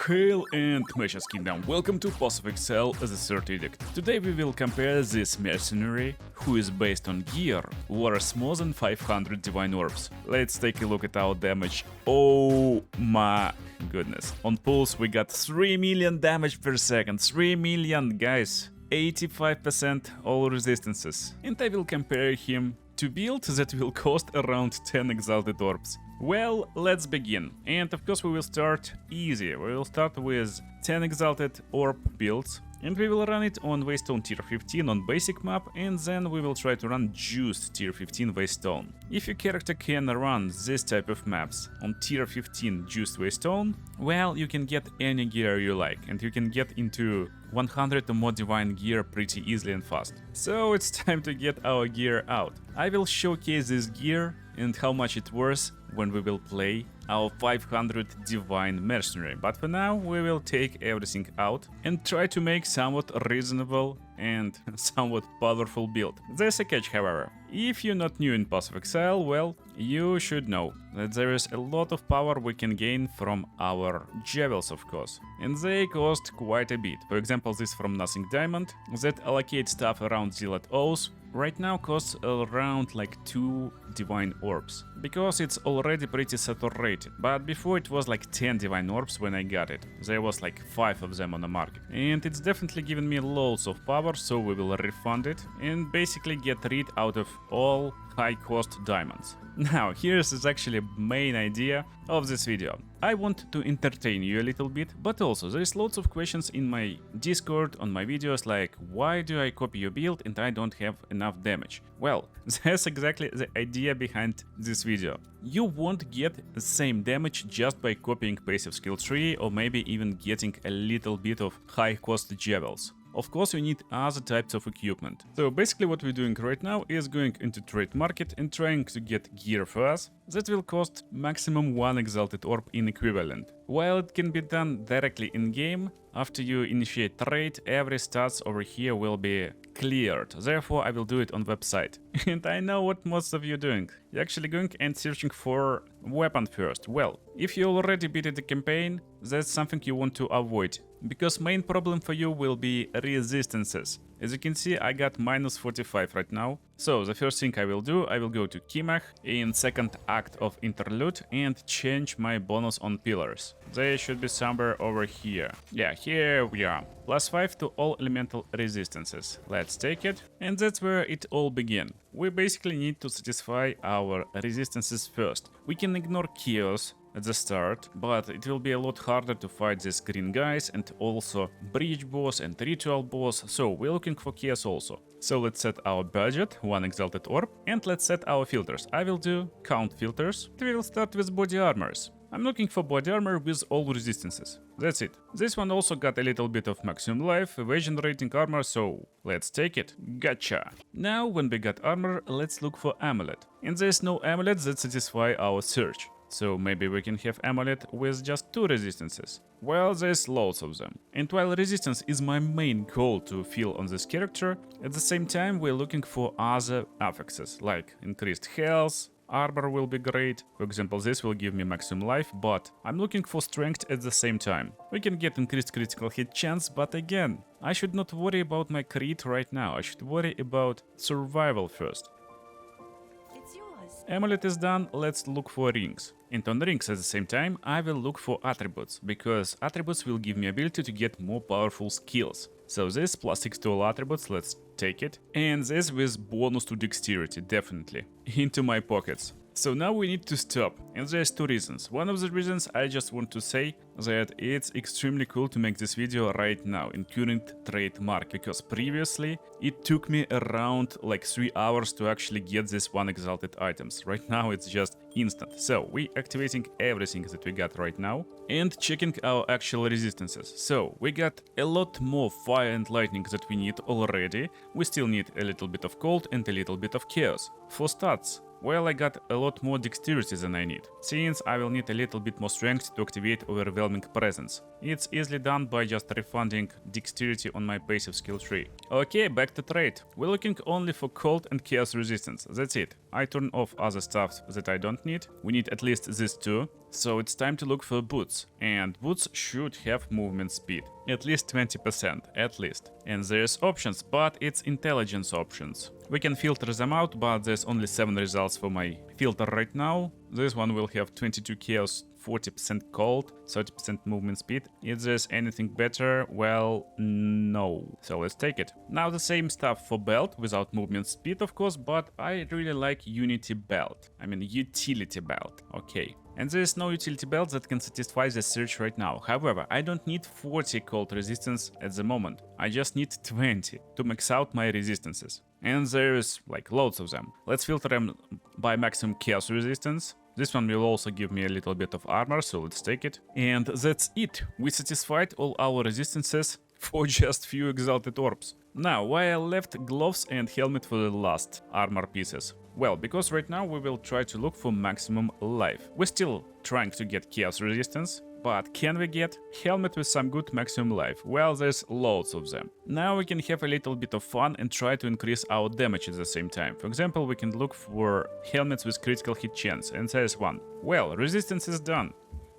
Hail and Mesh's Kingdom, welcome to Path of Exile as a third edict. Today we will compare this mercenary, who is based on gear, worth more than 500 divine orbs. Let's take a look at our damage. Oh my goodness. On pulse we got 3 million damage per second, 3 million guys. 85% all resistances. And I will compare him to build that will cost around 10 exalted orbs. Well, let's begin. And of course we will start easy. We will start with 10 exalted orb builds. And we will run it on Waystone tier 15 on basic map, and then we will try to run juiced tier 15 Waystone. If your character can run this type of maps on tier 15 juiced Waystone, well, you can get any gear you like, and you can get into 100 or more divine gear pretty easily and fast. So it's time to get our gear out. I will showcase this gear and how much it's worth when we will play our 500 Divine Mercenary, but for now we will take everything out and try to make somewhat reasonable and somewhat powerful build. There's a catch, however. If you're not new in Path of Exile, well, you should know that there is a lot of power we can gain from our jewels, of course, and they cost quite a bit. For example, this from Nothing Diamond that allocates stuff around Zealot Oaths right now costs around like 2 divine orbs, because it's already pretty saturated, but before it was like 10 divine orbs when I got it. There was like 5 of them on the market, and it's definitely given me loads of power, so we will refund it and basically get rid out of all high cost diamonds. Now, here's actually main idea of this video. I want to entertain you a little bit, but also there is lots of questions in my Discord on my videos like, why do I copy your build and I don't have enough damage? Well, that's exactly the idea behind this video. You won't get the same damage just by copying passive skill tree or maybe even getting a little bit of high cost jewels. Of course, you need other types of equipment. So basically what we're doing right now is going into trade market and trying to get gear for us that will cost maximum 1 exalted orb in equivalent. While it can be done directly in game, after you initiate trade, every stats over here will be cleared. Therefore, I will do it on website. And I know what most of you doing. You're actually going and searching for weapon first. Well, if you already beat the campaign, that's something you want to avoid, because main problem for you will be resistances. As you can see, I got minus 45 right now. So the first thing I will do, I will go to Kimach in second act of interlude and change my bonus on pillars. They should be somewhere over here. Yeah, here we are. Plus 5 to all elemental resistances. Let's take it. And that's where it all began. We basically need to satisfy our resistances first. We can ignore chaos at the start, but it will be a lot harder to fight these green guys and also breach boss and ritual boss, so we're looking for chaos also. So let's set our budget, 1 exalted orb, and let's set our filters. I will do count filters. We will start with body armors. I'm looking for body armor with all resistances. That's it. This one also got a little bit of maximum life, evasion rating armor, so let's take it. Gotcha. Now, when we got armor, let's look for amulet. And there's no amulet that satisfy our search. So maybe we can have amulet with just 2 resistances. Well, there's loads of them. And while resistance is my main goal to fill on this character, at the same time we're looking for other affixes, like increased health, armor will be great. For example, this will give me maximum life, but I'm looking for strength at the same time. We can get increased critical hit chance, but again, I should not worry about my crit right now. I should worry about survival first. Amulet is done, let's look for rings. And on rings at the same time, I will look for attributes, because attributes will give me ability to get more powerful skills. So this plus 6 to all attributes, let's take it. And this with bonus to dexterity, definitely. Into my pockets. So now we need to stop, and there's 2 reasons. One of the reasons I just want to say that it's extremely cool to make this video right now in current trade market, because previously it took me around like 3 hours to actually get this 1 exalted items. Right now it's just instant. So we activating everything that we got right now and checking our actual resistances. So we got a lot more fire and lightning that we need already. We still need a little bit of cold and a little bit of chaos. For stats, well, I got a lot more dexterity than I need, since I will need a little bit more strength to activate Overwhelming Presence. It's easily done by just refunding dexterity on my passive skill tree. Okay, back to trade. We're looking only for cold and chaos resistance, that's it. I turn off other stuff that I don't need. We need at least these 2. So it's time to look for boots, and boots should have movement speed, at least 20%, at least. And there's options, but it's intelligence options. We can filter them out, but there's only 7 results for my filter right now. This one will have 22 chaos, 40% cold, 30% movement speed. If there's anything better, well, no. So let's take it. Now the same stuff for belt, without movement speed of course, but I really like unity belt. I mean utility belt, okay. And there is no utility belt that can satisfy the search right now. However, I don't need 40 cold resistance at the moment. I just need 20 to max out my resistances. And there's like loads of them. Let's filter them by maximum chaos resistance. This one will also give me a little bit of armor, so let's take it. And that's it. We satisfied all our resistances for just few exalted orbs. Now, why I left gloves and helmet for the last armor pieces? Well, because right now we will try to look for maximum life. We're still trying to get chaos resistance, but can we get helmet with some good maximum life? Well, there's loads of them. Now we can have a little bit of fun and try to increase our damage at the same time. For example, we can look for helmets with critical hit chance, and there's one. Well, resistance is done.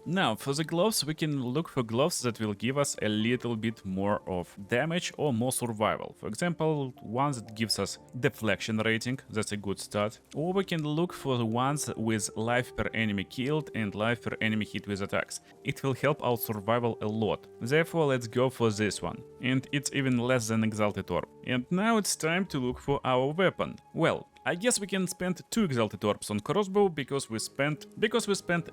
Now, for the gloves, we can look for gloves that will give us a little bit more of damage or more survival. For example, one that gives us deflection rating, that's a good start. Or we can look for the ones with life per enemy killed and life per enemy hit with attacks. It will help our survival a lot. Therefore, let's go for this one. And it's even less than Exalted Orb. And now it's time to look for our weapon. Well, I guess we can spend 2 Exalted Orbs on crossbow because we spent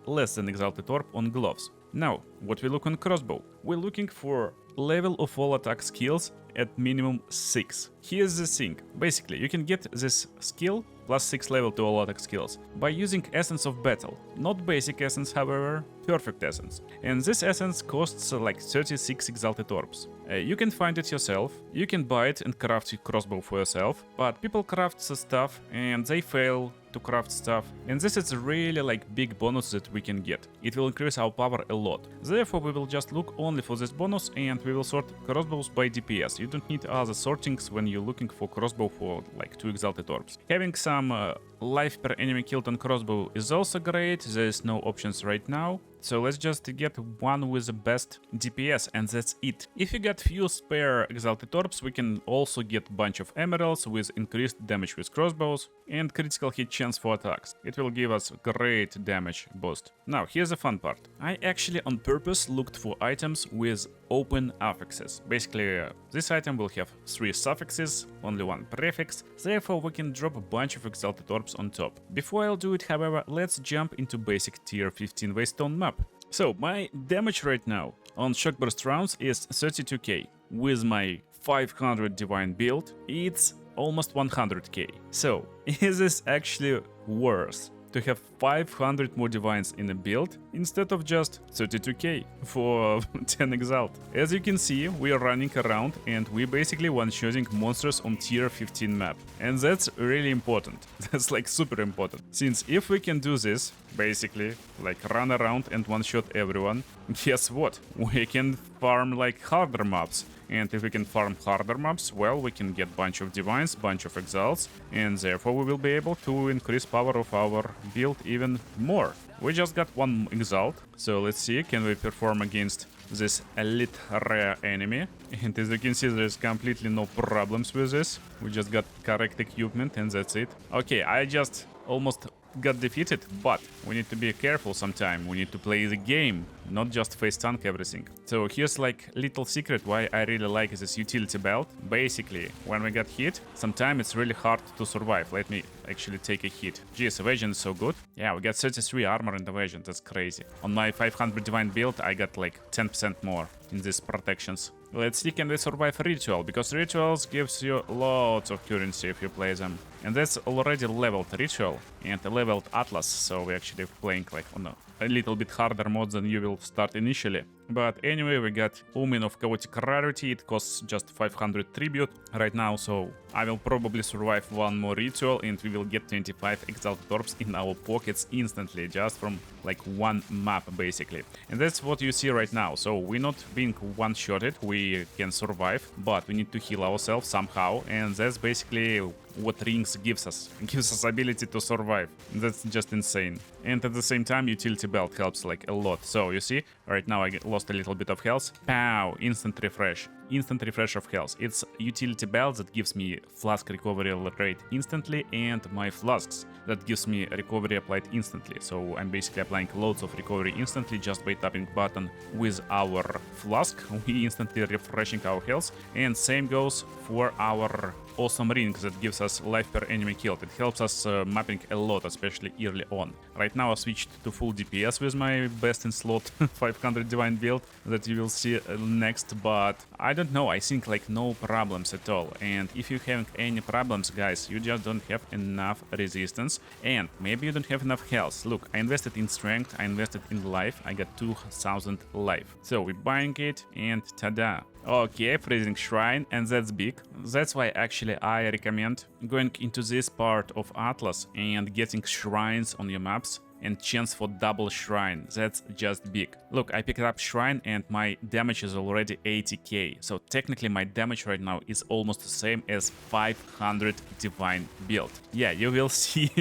less than Exalted Orb on gloves. Now, what we look on crossbow? We're looking for level of all attack skills at minimum 6. Here's the thing. Basically, you can get this skill plus 6 level to all attack skills by using Essence of Battle. Not basic essence, however, perfect essence. And this essence costs like 36 Exalted Orbs. You can find it yourself, you can buy it and craft your crossbow for yourself, but people craft the stuff and they fail to craft stuff, and this is really like big bonus that we can get. It will increase our power a lot. Therefore, we will just look only for this bonus and we will sort crossbows by DPS. You don't need other sortings when you're looking for crossbow for like 2 Exalted Orbs. Having some life per enemy killed on crossbow is also great. There's no options right now. So let's just get one with the best DPS, and that's it. If you get few spare Exalted Orbs, we can also get bunch of emeralds with increased damage with crossbows and critical hit chance for attacks. It will give us great damage boost. Now, here's the fun part. I actually on purpose looked for items with open affixes. Basically, this item will have 3 suffixes, only 1 prefix, therefore we can drop a bunch of Exalted Orbs on top. Before I'll do it, however, let's jump into basic tier 15 Waystone map. So, my damage right now on Shockburst rounds is 32k. With my 500 Divine build, it's almost 100k. So, is this actually worse to have 500 more Divines in a build instead of just 32k for 10 Exalt? As you can see, we are running around and we basically one-shotting monsters on tier 15 map. And that's really important. That's like super important. Since if we can do this, basically, like run around and one-shot everyone, guess what? We can farm like harder mobs. And if we can farm harder mobs, well, we can get bunch of Divines, bunch of Exalts, and therefore we will be able to increase power of our build even more. We just got 1 Exalt, so let's see, can we perform against this elite rare enemy? And as you can see, there's completely no problems with this. We just got correct equipment and that's it. Okay, I just almost got defeated, but we need to be careful sometime. We need to play the game, not just face tank everything. So here's like little secret why I really like this utility belt. Basically, when we get hit, sometimes it's really hard to survive. Let me actually take a hit. Geez, evasion is so good. Yeah, we got 33 armor and evasion, that's crazy. On my 500 Divine build, I got like 10% more in these protections. Let's see, can we survive Ritual, because Rituals gives you lots of currency if you play them. And that's already leveled Ritual and a leveled Atlas, so we're actually playing like on a little bit harder mode than you will start initially. But anyway, we got Omen of Chaotic Rarity, it costs just 500 tribute right now, so I will probably survive 1 more Ritual and we will get 25 Exalted Orbs in our pockets instantly, just from like 1 map basically. And that's what you see right now, so we're not being one-shotted, we can survive, but we need to heal ourselves somehow, and that's basically what rings gives us. It gives us ability to survive. That's just insane. And at the same time, utility belt helps like a lot. So you see, right now I lost a little bit of health. Pow! Instant refresh. Instant refresh of health. It's utility belt that gives me flask recovery rate instantly, and my flasks that gives me recovery applied instantly. So I'm basically applying loads of recovery instantly just by tapping button with our flask. We instantly refreshing our health, and same goes for our awesome ring that gives us life per enemy killed. It helps us mapping a lot, especially early on. Right now I switched to full DPS with my best in slot 500 divine build that you will see next, but I don't know, I think like no problems at all. And if you're having any problems, guys, you just don't have enough resistance, and maybe you don't have enough health. Look, I invested in strength, I invested in life, I got 2000 life. So we're buying it, and tada! Okay, freezing shrine, and that's big. That's why actually I recommend going into this part of Atlas and getting shrines on your maps and chance for double shrine. That's just big. Look, I picked up shrine and my damage is already 80k. So technically my damage right now is almost the same as 500 divine build. Yeah, you will see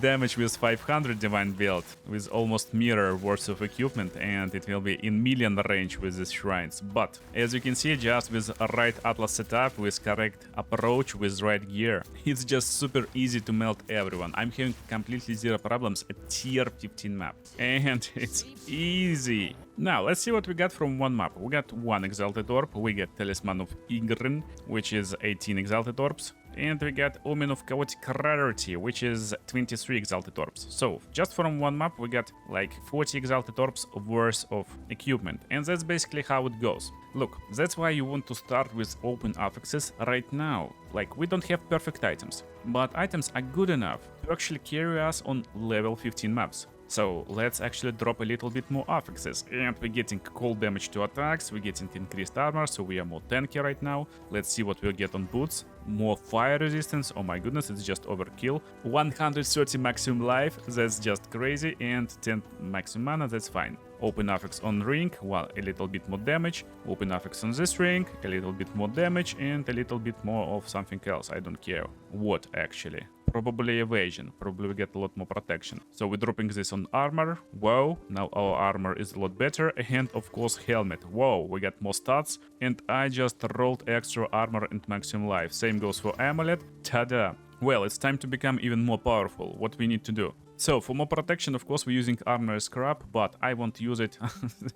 damage with 500 divine build with almost mirror worth of equipment, and it will be in million range with these shrines. But as you can see, just with a right Atlas setup, with correct approach, with right gear, it's just super easy to melt everyone. I'm having completely zero problems at tier 15 map, and it's easy. Now let's see what we got from one map. We got one Exalted Orb, we get Talisman of Igrin, which is 18 Exalted Orbs, and we got Omen of Chaotic Rarity, which is 23 Exalted Orbs. So just from one map we got like 40 Exalted Orbs worth of equipment, and that's basically how it goes. Look, that's why you want to start with open affixes right now. Like, we don't have perfect items, but items are good enough to actually carry us on level 15 maps. So let's actually drop a little bit more affixes, and we're getting cold damage to attacks, we're getting increased armor, so we are more tanky right now. Let's see what we'll get on boots. More fire resistance, oh my goodness, it's just overkill. 130 maximum life, that's just crazy, and 10 maximum mana, that's fine. Open affix on ring, well, a little bit more damage. Open affix on this ring, a little bit more damage, and a little bit more of something else, I don't care what actually. Probably evasion, probably we get a lot more protection. So we're dropping this on armor, whoa, now our armor is a lot better, and of course helmet, whoa, we got more stats, and I just rolled extra armor and maximum life. Same goes for amulet, tada! Well, it's time to become even more powerful. What we need to do? So for more protection, of course, we're using armor scrap, but I won't use it.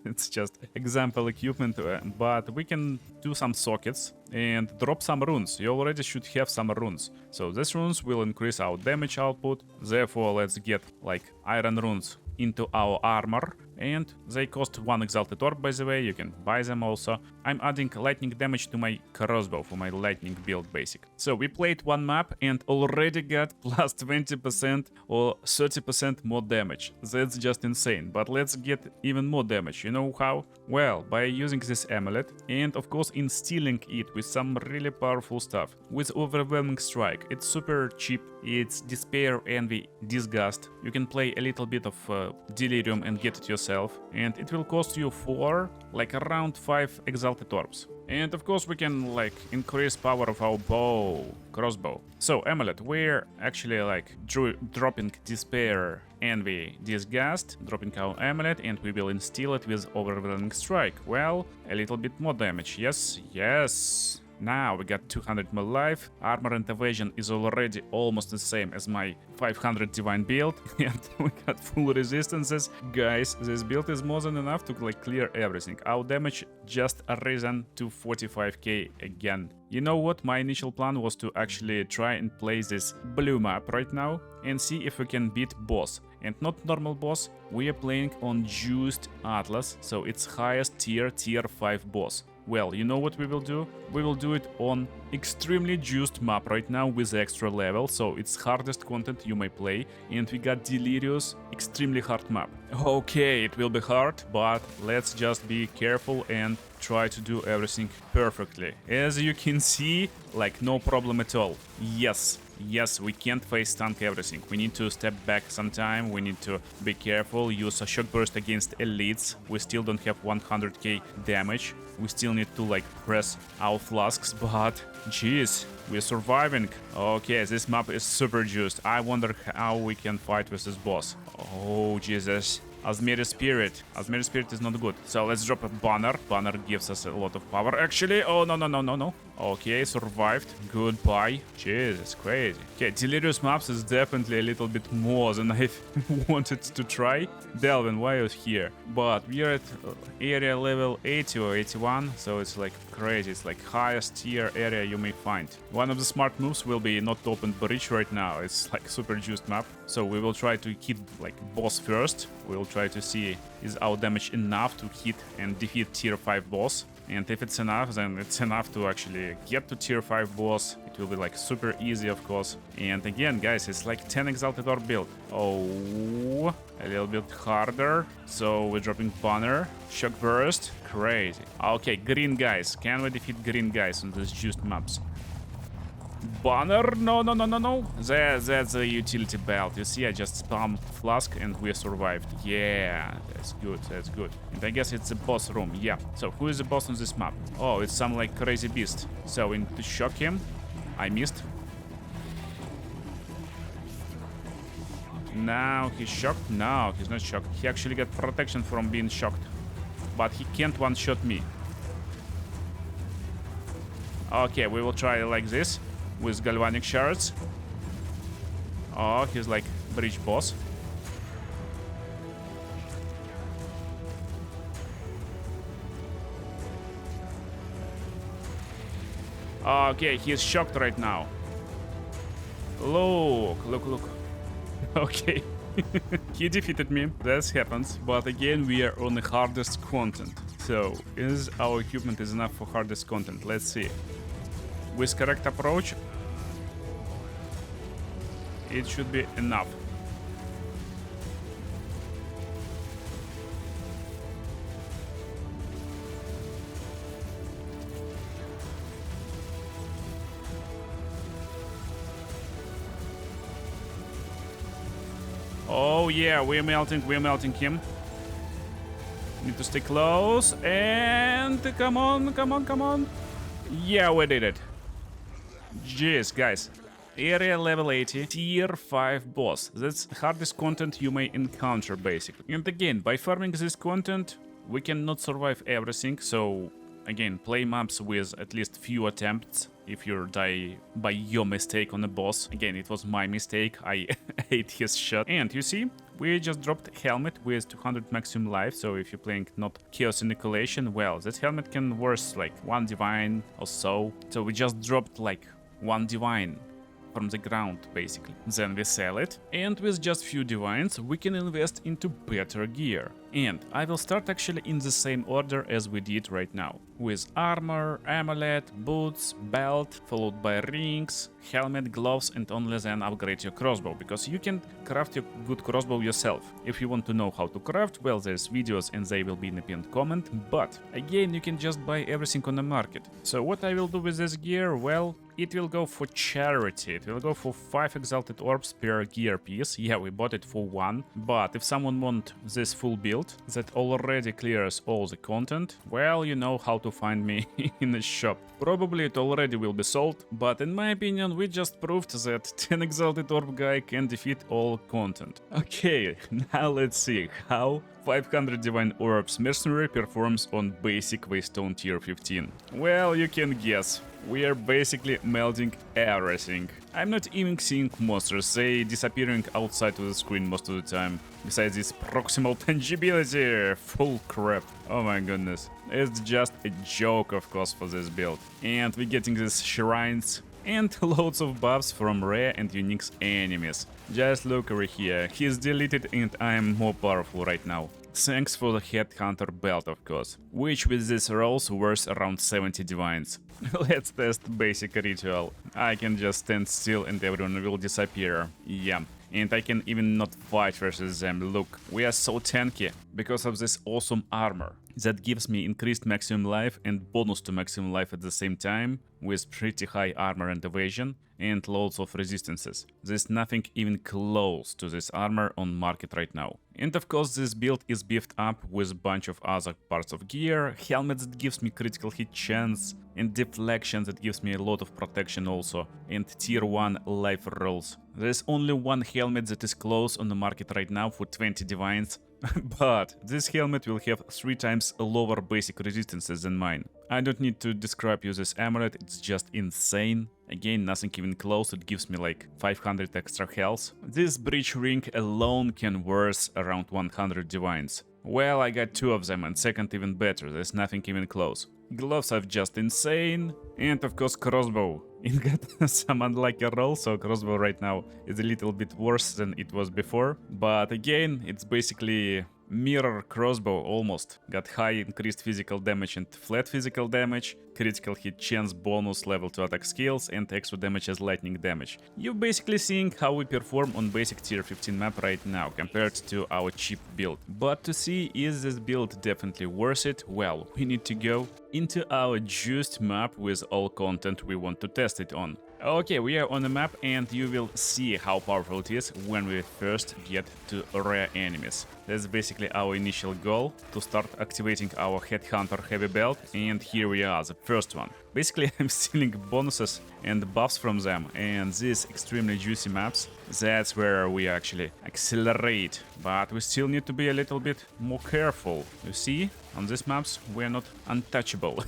It's just example equipment, but we can do some sockets and drop some runes. You already should have some runes. So these runes will increase our damage output. Therefore, let's get like iron runes into our armor, and they cost 1 Exalted Orb, by the way, you can buy them also. I'm adding lightning damage to my crossbow for my lightning build basic. So we played one map and already got plus 20% or 30% more damage. That's just insane, but let's get even more damage. You know how? Well, by using this amulet, and of course instilling it with some really powerful stuff. With Overwhelming Strike, it's super cheap, it's Despair, Envy, Disgust. You can play a little bit of Delirium and get it yourself, and it will cost you like around 5 Exalted Orbs. And of course we can like increase power of our crossbow. So amulet, we're actually like dropping Despair, Envy, Disgust, dropping our amulet, and we will instill it with Overwhelming Strike. Well, a little bit more damage, yes. Now we got 200 more life, armor and evasion is already almost the same as my 500 divine build, and we got full resistances. Guys, this build is more than enough to like clear everything. Our damage just risen to 45k again. You know what, my initial plan was to actually try and play this blue map right now and see if we can beat boss. And not normal boss, we are playing on Juiced Atlas, so it's highest tier 5 boss. Well, you know what we will do? We will do it on extremely juiced map right now with extra level, so it's hardest content you may play, and we got Delirious, extremely hard map. Okay, it will be hard, but let's just be careful and try to do everything perfectly. As you can see, like no problem at all. Yes, yes, we can't face tank everything. We need to step back sometime. We need to be careful, use a shock burst against elites. We still don't have 100k damage. We still need to like press our flasks, but jeez, we're surviving. Okay, this map is super juiced. I wonder how we can fight with this boss. Oh, Jesus. Asmeri Spirit. Asmeri Spirit is not good. So let's drop a banner. Banner gives us a lot of power, actually. Oh, no, no, no, no, no. Okay, survived. Goodbye. Jesus, crazy. Okay, Delirious Maps is definitely a little bit more than I wanted to try. Delvin, why are you here? But we are at area level 80 or 81, so it's like crazy. It's like highest tier area you may find. One of the smart moves will be not to open bridge right now. It's like super juiced map. So we will try to hit like boss first. We'll try to see is our damage enough to hit and defeat tier 5 boss. And if it's enough, then it's enough to actually get to tier 5 boss. It will be like super easy, of course. And again, guys, it's like 10 Exalted Orb build. Oh, a little bit harder. So we're dropping banner, shock burst, crazy. Okay, green guys. Can we defeat green guys on these juiced maps? Banner? No, no, no, no, no. That's a utility belt. You see, I just spammed flask and we survived. Yeah, that's good, that's good. And I guess it's a boss room, yeah. So who is the boss on this map? Oh, it's some like crazy beast. So we need to shock him. I missed. Now he's shocked? No, he's not shocked. He actually got protection from being shocked. But he can't one-shot me. Okay, we will try like this. With Galvanic Shards. Oh, he's like bridge boss. Okay, he's shocked right now. Look. Okay. He defeated me, that happens, but again we are on the hardest content. So, is our equipment is enough for hardest content? Let's see. With correct approach, it should be enough. Oh yeah, we're melting him. Need to stay close and come on. Yeah, we did it. Jeez, guys. Area level 80, tier 5 boss. That's the hardest content you may encounter, basically. And again, by farming this content, we cannot survive everything, so again, play maps with at least few attempts. If you die by your mistake on a boss. Again, it was my mistake, I ate his shot. And you see, we just dropped helmet with 200 maximum life, so if you're playing not Chaos Inoculation, well, that helmet can worth like 1 divine or so. So we just dropped like 1 divine from the ground, basically. Then we sell it, and with just few divines we can invest into better gear. And I will start actually in the same order as we did right now, with armor, amulet, boots, belt, followed by rings, helmet, gloves, and only then upgrade your crossbow, because you can craft your good crossbow yourself. If you want to know how to craft, well, there's videos and they will be in the pinned comment, but again, you can just buy everything on the market. So what I will do with this gear, well, it will go for charity. It will go for 5 exalted orbs per gear piece. Yeah, we bought it for 1, but if someone wants this full build that already clears all the content, well, you know how to find me in the shop. Probably it already will be sold, but in my opinion, we just proved that 10 exalted orb guy can defeat all content. Okay, now let's see how 500 Divine Orbs Mercenary performs on basic Waystone tier 15. Well, you can guess. We are basically melting everything. I'm not even seeing monsters, they disappearing outside of the screen most of the time. Besides this proximal tangibility, full crap. Oh my goodness. It's just a joke, of course, for this build. And we're getting these shrines and loads of buffs from rare and unique enemies. Just look over here, he's deleted and I am more powerful right now. Thanks for the Headhunter belt, of course, which with these rolls worth around 70 divines. Let's test basic ritual. I can just stand still and everyone will disappear. Yeah. and I can even not fight versus them. Look, we are so tanky because of this awesome armor that gives me increased maximum life and bonus to maximum life at the same time, with pretty high armor and evasion and loads of resistances. There's nothing even close to this armor on market right now. And of course this build is beefed up with a bunch of other parts of gear, helmets that gives me critical hit chance, and deflection that gives me a lot of protection also, and tier 1 life rolls. There's only one helmet that is close on the market right now for 20 divines, but this helmet will have 3 times lower basic resistances than mine. I don't need to describe you this amulet, it's just insane. Again, nothing even close, it gives me like 500 extra health. This breach ring alone can worth around 100 divines. Well, I got 2 of them, and second even better, there's nothing even close. Gloves are just insane, and of course crossbow. It got some unlucky roll, so crossbow right now is a little bit worse than it was before. But again, it's basically mirror crossbow almost. Got high increased physical damage and flat physical damage, critical hit chance bonus level to attack skills, and extra damage as lightning damage. You're basically seeing how we perform on basic tier 15 map right now compared to our cheap build. But to see is this build definitely worth it, well, we need to go into our juiced map with all content we want to test it on. Okay, we are on the map, and you will see how powerful it is when we first get to rare enemies. That's basically our initial goal, to start activating our Headhunter heavy belt, and here we are, the first one. Basically I'm stealing bonuses and buffs from them, and these extremely juicy maps, that's where we actually accelerate. But we still need to be a little bit more careful. You see, on these maps we're not untouchable.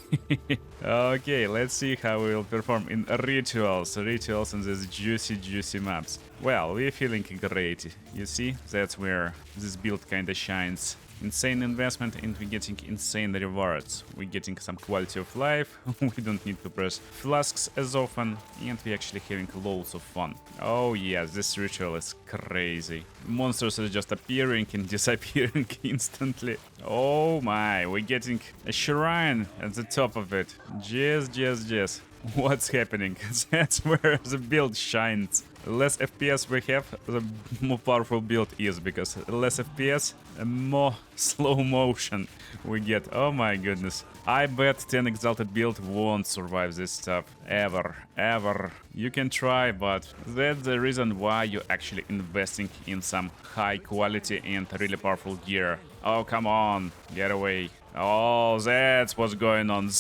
Okay, let's see how we will perform in rituals in these juicy maps. Well, we're feeling great. You see, that's where this build kinda shines. Insane investment, and we're getting insane rewards. We're getting some quality of life, we don't need to press flasks as often, and we're actually having loads of fun. Oh yes, this ritual is crazy. Monsters are just appearing and disappearing instantly. Oh my, we're getting a shrine at the top of it. Yes. What's happening? That's where the build shines. Less FPS we have, the more powerful build is, because less FPS, more slow motion we get. Oh my goodness. I bet 10 Exalted build won't survive this stuff. Ever. You can try, but that's the reason why you're actually investing in some high quality and really powerful gear. Oh, come on. Get away. Oh, that's what's going on.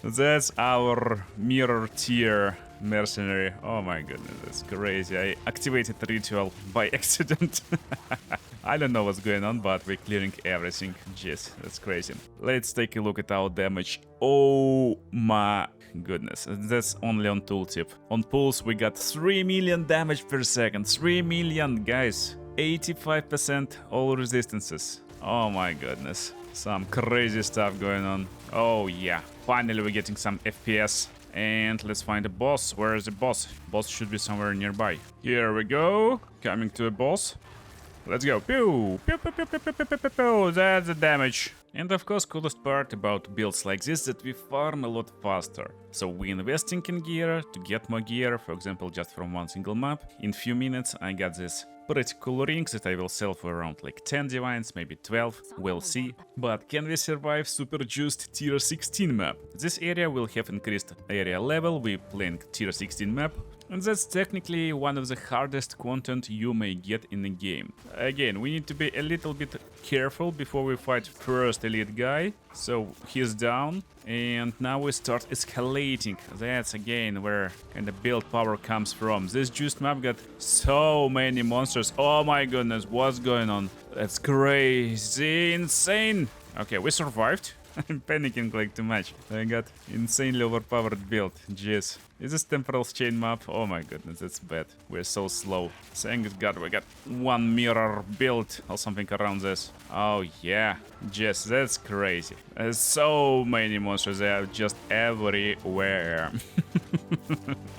That's our mirror tier mercenary. Oh my goodness, that's crazy. I activated ritual by accident. I don't know what's going on, but we're clearing everything. Jeez, that's crazy. Let's take a look at our damage. Oh my goodness, that's only on tooltip. On pulse we got 3 million damage per second. 3 million, guys. 85% all resistances. Oh my goodness. Some crazy stuff going on. Oh yeah, finally we're getting some FPS. And let's find a boss. Where is the boss? Boss should be somewhere nearby. Here we go. Coming to a boss. Let's go. Pew! Pew, pew, pew, pew, pew, pew, pew, pew. That's the damage. And of course, coolest part about builds like this that we farm a lot faster. So we're investing in gear to get more gear, for example, just from one single map. In few minutes I got this pretty cool rings that I will sell for around like 10 divines, maybe 12, we'll see. But can we survive super juiced tier 16 map? This area will have increased area level, we're playing tier 16 map. And that's technically one of the hardest content you may get in the game. Again, we need to be a little bit careful before we fight first elite guy. So he's down, and now we start escalating. That's again where kind of build power comes from. This juiced map got so many monsters. Oh my goodness, what's going on? That's crazy, insane. Okay, we survived. I'm panicking like too much. I got insanely overpowered build. Jeez. Is this temporal chain map? Oh my goodness, that's bad. We're so slow. Thank God we got one mirror build or something around this. Oh yeah. Jeez, that's crazy. There's so many monsters. They are just everywhere.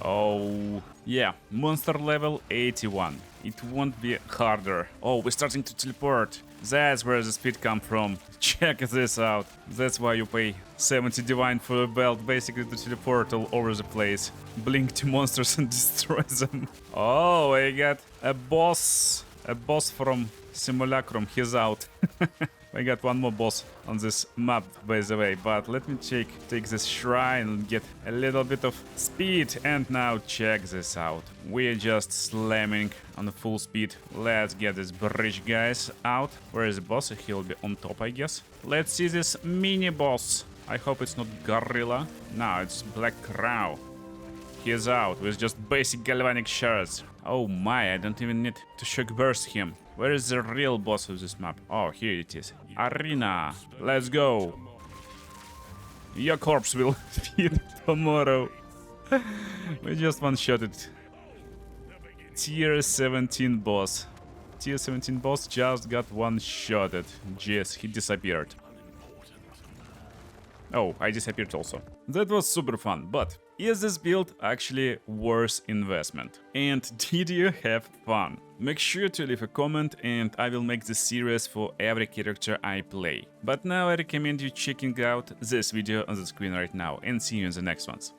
Oh yeah. Monster level 81. it won't be harder. Oh, we're starting to teleport. That's where the speed come from. Check this out. That's why you pay 70 divine for a belt, basically to teleport all over the place. Blink to monsters and destroy them. Oh, I got a boss. A boss from Simulacrum. He's out. I got one more boss on this map, by the way, but let me take this shrine and get a little bit of speed. And now check this out. We're just slamming on the full speed. Let's get this bridge guys out. Where is the boss? He'll be on top, I guess. Let's see this mini boss. I hope it's not Gorilla. No, it's Black Crow. He's out with just basic Galvanic Shards. Oh my, I don't even need to shock burst him. Where is the real boss of this map? Oh, here it is. Arena. Let's go. Your corpse will feed tomorrow. We just one-shotted. Tier 17 boss. Tier 17 boss just got one-shotted. Jeez, he disappeared. Oh, I disappeared also. That was super fun, but is this build actually worth investment? And did you have fun? Make sure to leave a comment and I will make this series for every character I play. But now I recommend you checking out this video on the screen right now and see you in the next ones.